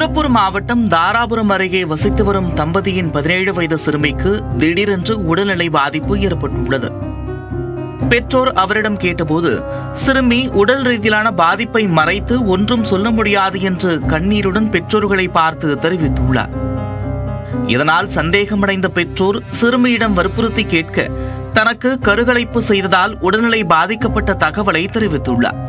திருப்பூர் மாவட்டம் தாராபுரம் அருகே வசித்து வரும் தம்பதியின் 17 வயது சிறுமிக்கு திடீரென்று உடல்நிலை பாதிப்பு ஏற்பட்டுள்ளது. பெற்றோர் அவரிடம் கேட்டபோது சிறுமி உடல் ரீதியிலான பாதிப்பை மறைத்து ஒன்றும் சொல்ல முடியாது என்று கண்ணீருடன் பெற்றோர்களை பார்த்து தெரிவித்துள்ளார். இதனால் சந்தேகமடைந்த பெற்றோர் சிறுமியிடம் வற்புறுத்தி கேட்க தனக்கு கருக்கலைப்பு செய்ததால் உடல்நிலை பாதிக்கப்பட்ட தகவலை தெரிவித்துள்ளார்.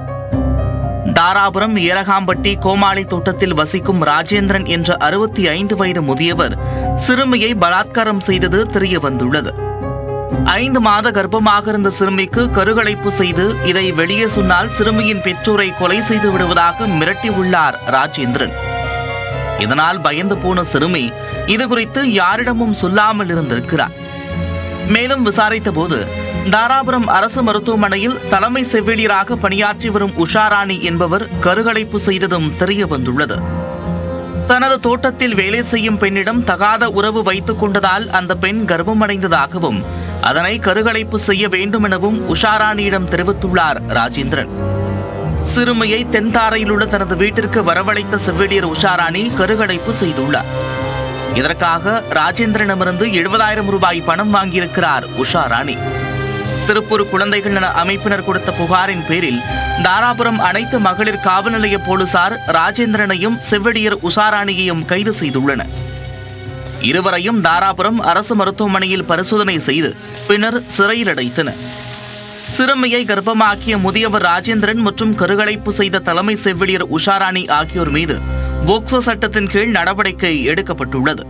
தாராபுரம் ஏரகாம்பட்டி கோமாளி தோட்டத்தில் வசிக்கும் ராஜேந்திரன் என்ற 65 வயது முதியவர் சிறுமியை பலாத்காரம் செய்தது தெரிய வந்துள்ளது. 5 மாத கர்ப்பமாக இருந்த சிறுமிக்கு கருக்கலைப்பு செய்து இதை வெளியே சொன்னால் சிறுமியின் பெற்றோரை கொலை செய்து விடுவதாக மிரட்டியுள்ளார் ராஜேந்திரன். இதனால் பயந்து போன சிறுமி இதுகுறித்து யாரிடமும் சொல்லாமல் இருந்திருக்கிறார். மேலும் விசாரித்த போது தாராபுரம் அரசு மருத்துவமனையில் தலைமை செவிலியராக பணியாற்றி வரும் உஷாராணி என்பவர் கருக்கலைப்பு செய்ததும் தெரிய வந்துள்ளது. தனது தோட்டத்தில் வேலை செய்யும் பெண்ணிடம் தகாத உறவு வைத்துக் கொண்டதால் அந்த பெண் கர்ப்பமடைந்ததாகவும் அதனை கருக்கலைப்பு செய்ய வேண்டும் எனவும் உஷாராணியிடம் தெரிவித்துள்ளார் ராஜேந்திரன். சிறுமியை தென்தாரையில் உள்ள தனது வீட்டிற்கு வரவழைத்த செவிலியர் உஷாராணி கருக்கலைப்பு செய்துள்ளார். இதற்காக ராஜேந்திரனிடமிருந்து 70,000 ரூபாய் பணம் வாங்கியிருக்கிறார் உஷாராணி. திருப்பூர் குழந்தைகள் நல அமைப்பினர் கொடுத்த புகாரின் பேரில் தாராபுரம் அனைத்து மகளிர் காவல் நிலைய போலீசார் ராஜேந்திரனையும் செவிலியர் உஷாராணியையும் கைது செய்துள்ளனர். இருவரையும் தாராபுரம் அரசு மருத்துவமனையில் பரிசோதனை செய்து பின்னர் சிறையில் அடைத்தனர். சிறுமியை கர்ப்பமாக்கிய முதியவர் ராஜேந்திரன் மற்றும் கருக்கலைப்பு செய்த தலைமை செவிலியர் உஷாராணி ஆகியோர் மீது போக்சோ சட்டத்தின் கீழ் நடவடிக்கை எடுக்கப்பட்டுள்ளது.